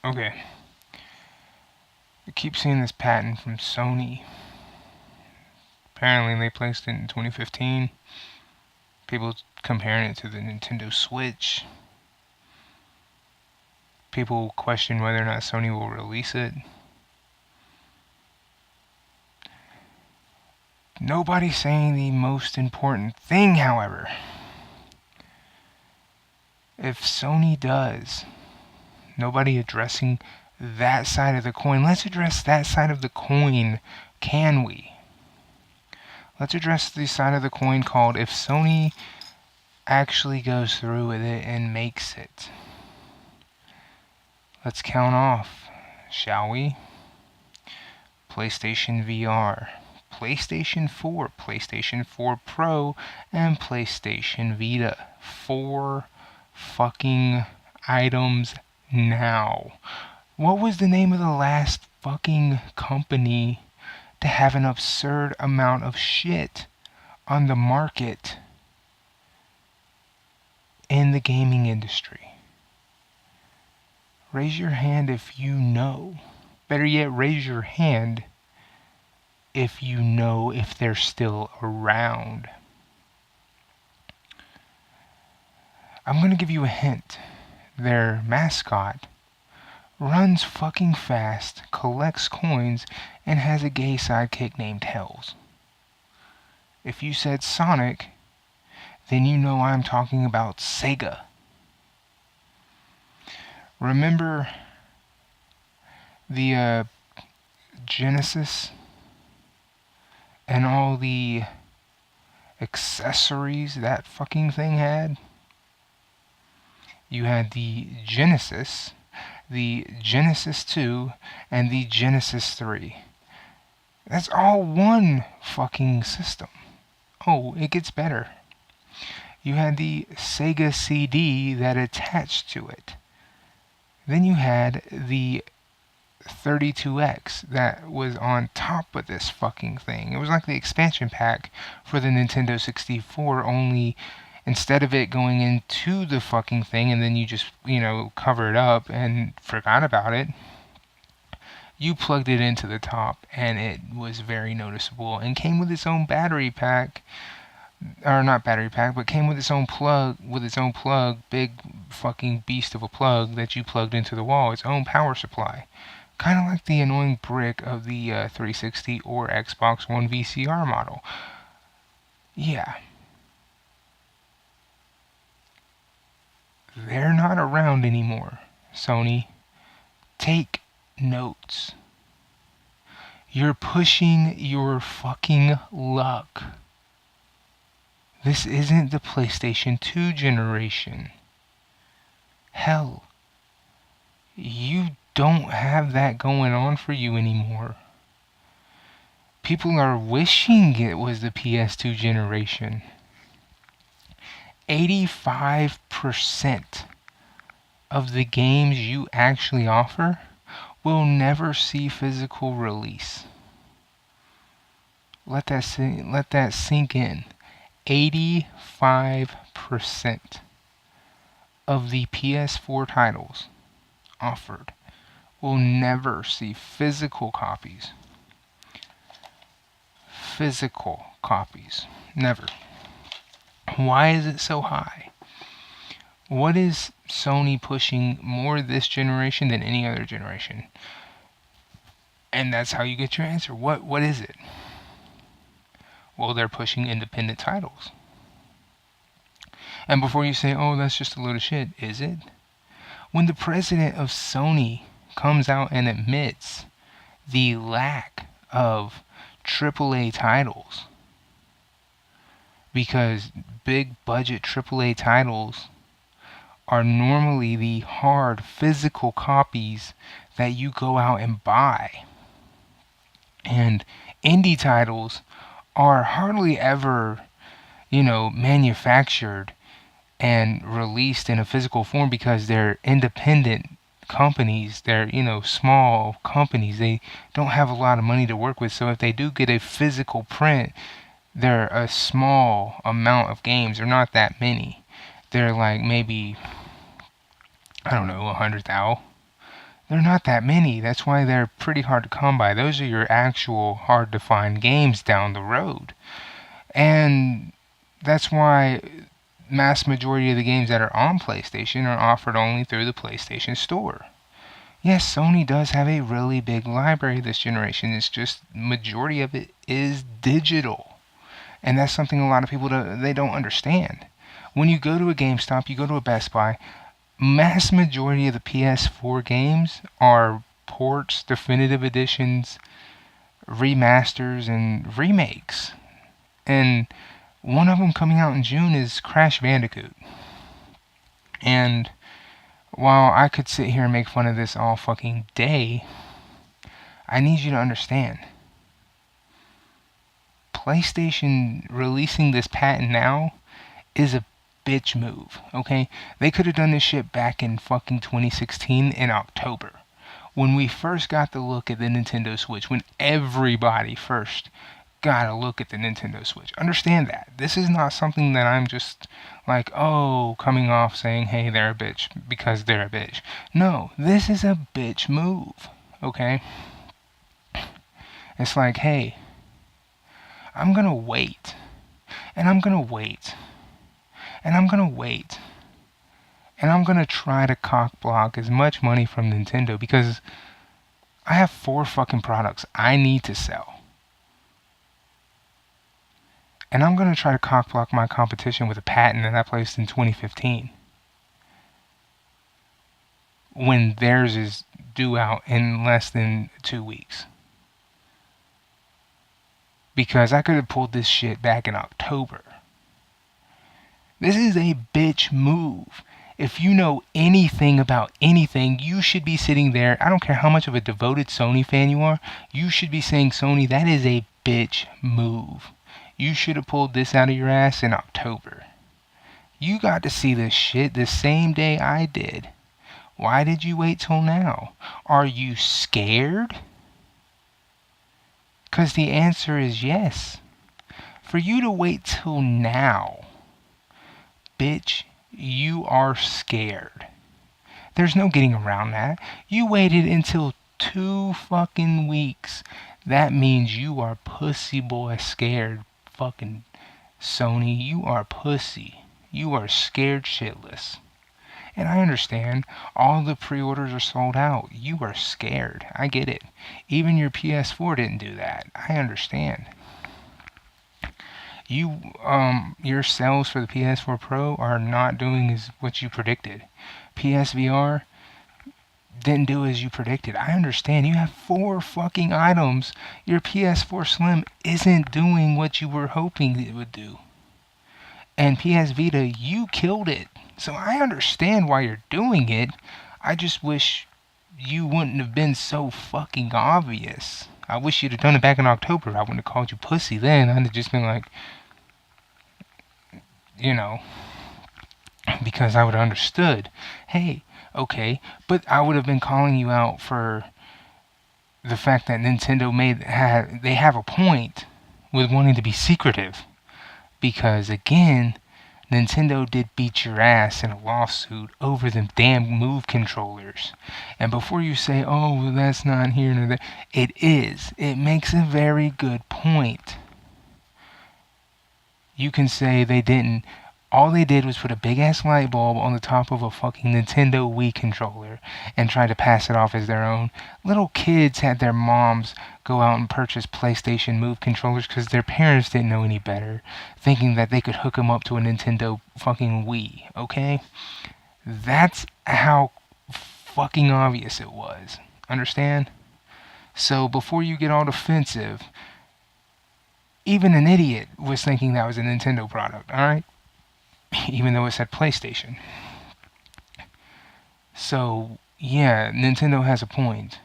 Okay. I keep seeing this patent from Sony. Apparently they placed it in 2015. People comparing it to the Nintendo Switch. People question whether or not Sony will release it. Nobody's saying the most important thing, however. If Sony does, nobody addressing that side of the coin. Let's address that side of the coin, can we? Let's address the side of the coin called if Sony actually goes through with it and makes it. Let's count off, shall we? PlayStation VR, PlayStation 4, PlayStation 4 Pro, and PlayStation Vita. 4 fucking items now. What was the name of the last fucking company to have an absurd amount of shit on the market in the gaming industry? Raise your hand if you know. Better yet, raise your hand if you know if they're still around. I'm gonna give you a hint. Their mascot runs fucking fast, collects coins, and has a gay sidekick named Hells. If you said Sonic, then you know I'm talking about Sega. Remember the Genesis and all the accessories that fucking thing had? You had the Genesis, the Genesis 2, and the Genesis 3. That's all one fucking system. Oh, it gets better. You had the Sega CD that attached to it. Then you had the 32X that was on top of this fucking thing. It was like the expansion pack for the Nintendo 64, only instead of it going into the fucking thing and then you just, cover it up and forgot about it, you plugged it into the top and it was very noticeable and came with its own battery pack, or not battery pack, but came with its own plug, big fucking beast of a plug that you plugged into the wall, its own power supply. Kind of like the annoying brick of the 360 or Xbox One VCR model. Yeah. They're not around anymore, Sony. Take notes. You're pushing your fucking luck. This isn't the PlayStation 2 generation. Hell, you don't have that going on for you anymore. People are wishing it was the PS2 generation. 85% of the games you actually offer will never see physical release. Let that sink in. 85% of the PS4 titles offered will never see physical copies. Physical copies. Never. Why is it so high? What is Sony pushing more this generation than any other generation? And that's how you get your answer. What is it? Well, they're pushing independent titles. And before you say, oh, that's just a load of shit, is it? When the president of Sony comes out and admits the lack of AAA titles, because big budget AAA titles are normally the hard physical copies that you go out and buy. And indie titles are hardly ever, manufactured and released in a physical form because they're independent companies. They're, small companies. They don't have a lot of money to work with. So if they do get a physical print, they're a small amount of games. They're not that many. They're like maybe, 100,000. They're not that many. That's why they're pretty hard to come by. Those are your actual hard to find games down the road. And that's why mass majority of the games that are on PlayStation are offered only through the PlayStation Store. Yes, Sony does have a really big library this generation. It's just majority of it is digital. And that's something a lot of people they don't understand. When you go to a GameStop, you go to a Best Buy, mass majority of the PS4 games are ports, definitive editions, remasters, and remakes. And one of them coming out in June is Crash Bandicoot. And while I could sit here and make fun of this all fucking day, I need you to understand. PlayStation releasing this patent now is a bitch move, okay? They could have done this shit back in fucking 2016 in October. When we first got the look at the Nintendo Switch, when everybody first got a look at the Nintendo Switch. Understand that. This is not something that I'm just like, oh, coming off saying, hey, they're a bitch because they're a bitch. No, this is a bitch move, okay? It's like, hey, I'm gonna wait, and I'm gonna wait, and I'm gonna wait, and I'm gonna try to cock block as much money from Nintendo because I have 4 fucking products I need to sell. And I'm going to try to cock block my competition with a patent that I placed in 2015. When theirs is due out in less than 2 weeks. Because I could have pulled this shit back in October. This is a bitch move. If you know anything about anything, you should be sitting there. I don't care how much of a devoted Sony fan you are. You should be saying, Sony, that is a bitch move. You should have pulled this out of your ass in October. You got to see this shit the same day I did. Why did you wait till now? Are you scared? Because the answer is yes. For you to wait till now, bitch, you are scared. There's no getting around that. You waited until 2 fucking weeks. That means you are pussy boy scared. Fucking Sony, you are pussy. You are scared shitless. And I understand, all the pre-orders are sold out. You are scared. I get it. Even your PS4 didn't do that. I understand. Your sales for the PS4 Pro are not doing as what you predicted. PSVR didn't do as you predicted. I understand. You have 4 fucking items. Your PS4 Slim isn't doing what you were hoping it would do. And PS Vita, you killed it. So I understand why you're doing it. I just wish you wouldn't have been so fucking obvious. I wish you'd have done it back in October. I wouldn't have called you pussy then. I'd have just been like, because I would have understood. Hey, okay, but I would have been calling you out for the fact that Nintendo they have a point with wanting to be secretive. Because again, Nintendo did beat your ass in a lawsuit over them damn Move controllers. And before you say, oh, well, that's not here nor there, it is. It makes a very good point. You can say they didn't. All they did was put a big ass light bulb on the top of a fucking Nintendo Wii controller and try to pass it off as their own. Little kids had their moms go out and purchase PlayStation Move controllers because their parents didn't know any better, thinking that they could hook them up to a Nintendo fucking Wii, okay? That's how fucking obvious it was. Understand? So before you get all defensive, even an idiot was thinking that was a Nintendo product, alright? Even though it said PlayStation. So, yeah, Nintendo has a point.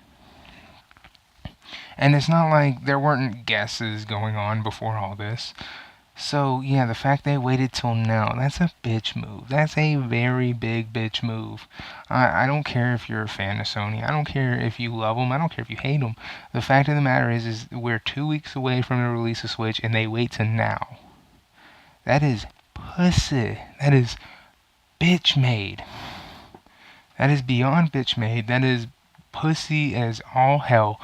And it's not like there weren't guesses going on before all this. So, yeah, the fact they waited till now, that's a bitch move. That's a very big bitch move. I don't care if you're a fan of Sony. I don't care if you love them. I don't care if you hate them. The fact of the matter is we're 2 weeks away from the release of Switch, and they wait till now. That is pussy. That is bitch made. That is beyond bitch made. That is pussy as all hell.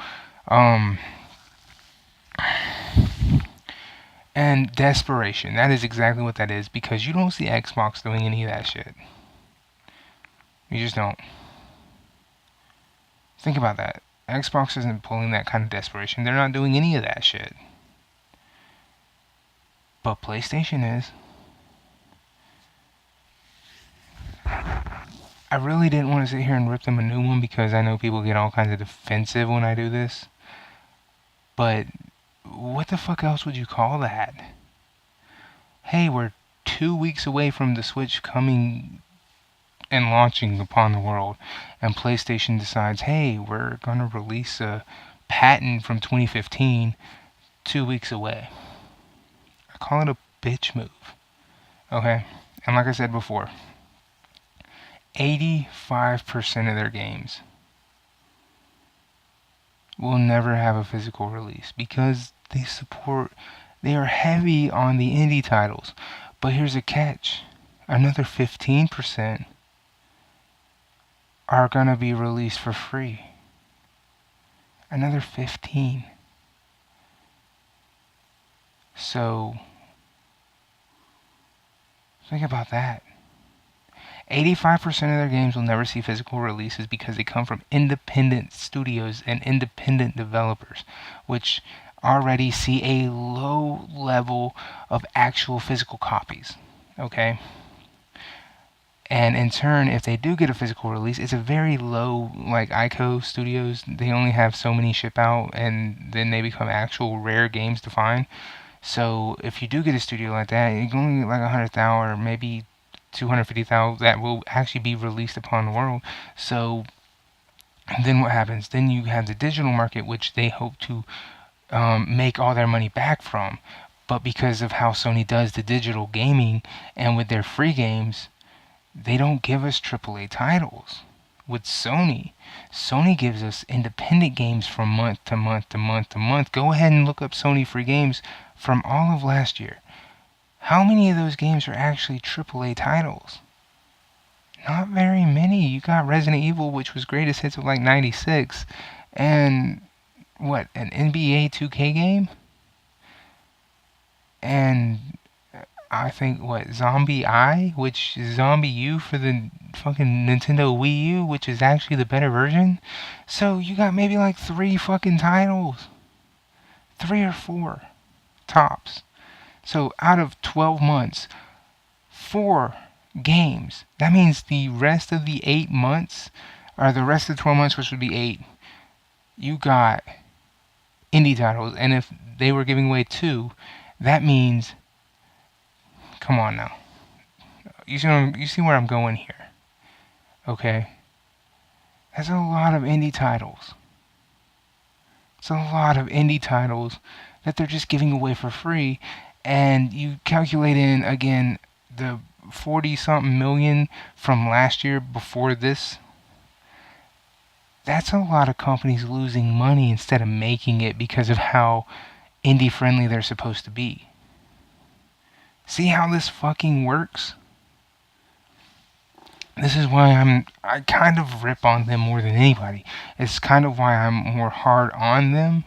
Um, and desperation. That is exactly what that is, because you don't see Xbox doing any of that shit. You just don't. Think about that. Xbox isn't pulling that kind of desperation. They're not doing any of that shit. But PlayStation is. I really didn't want to sit here and rip them a new one, because I know people get all kinds of defensive when I do this. But what the fuck else would you call that? Hey, we're 2 weeks away from the Switch coming and launching upon the world, and PlayStation decides, hey, we're gonna release a patent from 2015 2 weeks away. I call it a bitch move. Okay? And like I said before, 85% of their games will never have a physical release, because they are heavy on the indie titles. But here's a catch. Another 15% are gonna be released for free. Another 15. So think about that. 85% of their games will never see physical releases, because they come from independent studios and independent developers, which already see a low level of actual physical copies. Okay? And in turn, if they do get a physical release, it's a very low, like ICO studios, they only have so many ship out, and then they become actual rare games to find. So if you do get a studio like that, you can only get like 100,000 or maybe 250,000 that will actually be released upon the world. So then what happens? Then you have the digital market, which they hope to make all their money back from. But because of how Sony does the digital gaming and with their free games, they don't give us AAA titles. With Sony gives us independent games from month to month to month to month. Go ahead and look up Sony free games from all of last year. How many of those games are actually AAA titles? Not very many. You got Resident Evil, which was greatest hits of like 96, and what, an NBA 2K game? And I think, what, Zombie I, which is Zombie U for the fucking Nintendo Wii U, which is actually the better version. So you got maybe like 3 fucking titles. 3 or 4 tops. So out of 12 months, 4 games. That means the rest of the 8 months, or the rest of 12 months, which would be 8, you got indie titles. And if they were giving away 2, that means, come on now, you see where I'm going here, okay? That's a lot of indie titles. It's a lot of indie titles that they're just giving away for free, and you calculate in again the 40-something million from last year before this. That's a lot of companies losing money instead of making it, because of how indie friendly they're supposed to be. See how this fucking works? This is why I kind of rip on them more than anybody. It's kind of why I'm more hard on them,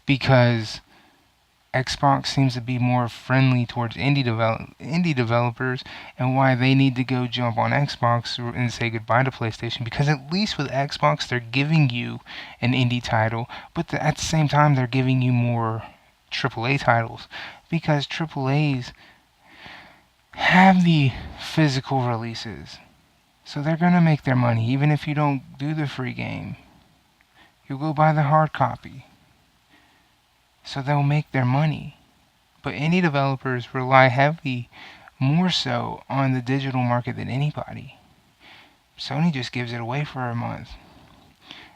because Xbox seems to be more friendly towards indie developers, and why they need to go jump on Xbox and say goodbye to PlayStation, because at least with Xbox they're giving you an indie title, but at the same time they're giving you more AAA titles, because AAAs have the physical releases. So they're gonna make their money even if you don't do the free game. You'll go buy the hard copy. So they'll make their money. But indie developers rely heavily, more so, on the digital market than anybody. Sony just gives it away for a month.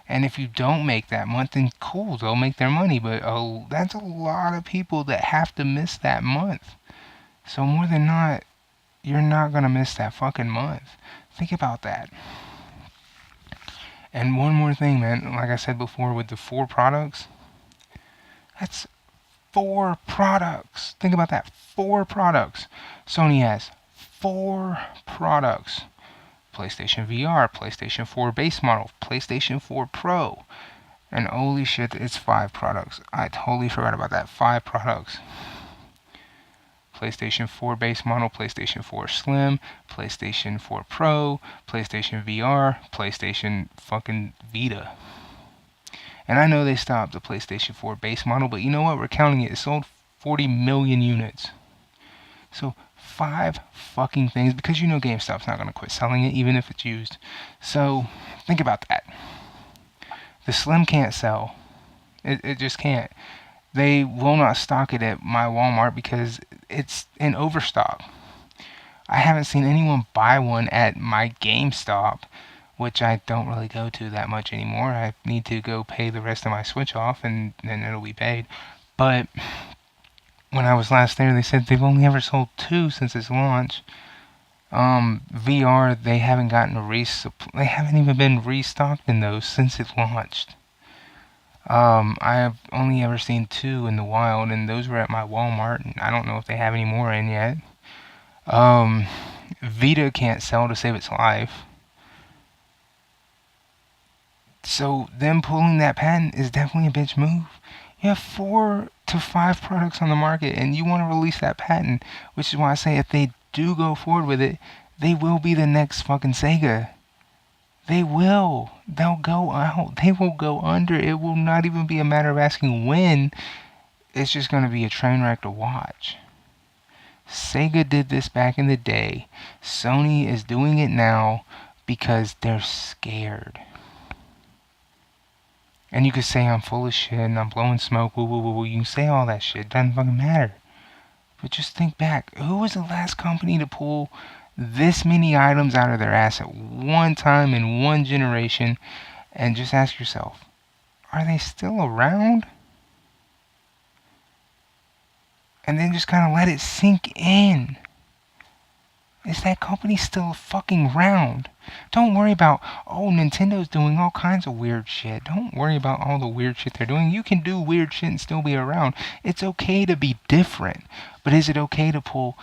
And if you don't make that month, then cool, they'll make their money. But oh, that's a lot of people that have to miss that month. So more than not, you're not gonna miss that fucking month. Think about that. And one more thing, man. Like I said before, with the 4 products, that's 4 products. Think about that. 4 products. Sony has 4 products PlayStation VR, PlayStation 4 base model, PlayStation 4 Pro. And holy shit, it's 5 products. I totally forgot about that. 5 products. PlayStation 4 base model, PlayStation 4 Slim, PlayStation 4 Pro, PlayStation VR, PlayStation fucking Vita. And I know they stopped the PlayStation 4 base model, but you know what? We're counting it. It sold 40 million units. So 5 fucking things, because you know GameStop's not going to quit selling it, even if it's used. So think about that. The Slim can't sell. It just can't. They will not stock it at my Walmart because it's in overstock. I haven't seen anyone buy one at my GameStop, which I don't really go to that much anymore. I need to go pay the rest of my Switch off, and then it'll be paid. But when I was last there, they said they've only ever sold 2 since its launch. VR, they haven't gotten they haven't even been restocked in those since it launched. I have only ever seen 2 in the wild, and those were at my Walmart, and I don't know if they have any more in yet. Vita can't sell to save its life. So them pulling that patent is definitely a bitch move. You have 4 to 5 products on the market, and you want to release that patent, which is why I say if they do go forward with it, they will be the next fucking Sega. They will. They'll go out. They will go under. It will not even be a matter of asking when. It's just going to be a train wreck to watch. Sega did this back in the day. Sony is doing it now because they're scared. And you could say I'm full of shit and I'm blowing smoke, woo woo woo woo. You can say all that shit. Doesn't fucking matter. But just think back. Who was the last company to pull this many items out of their ass at one time in one generation? And just ask yourself, are they still around? And then just kind of let it sink in. Is that company still fucking around? Don't worry about, oh, Nintendo's doing all kinds of weird shit. Don't worry about all the weird shit they're doing. You can do weird shit and still be around. It's okay to be different. But is it okay to pull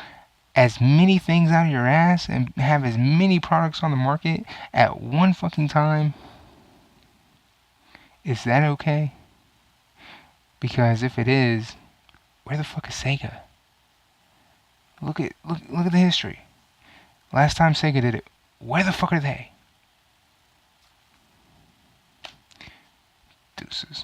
as many things out of your ass and have as many products on the market at one fucking time? Is that okay? Because if it is, where the fuck is Sega? Look at the history. Last time Sega did it, where the fuck are they? Deuces.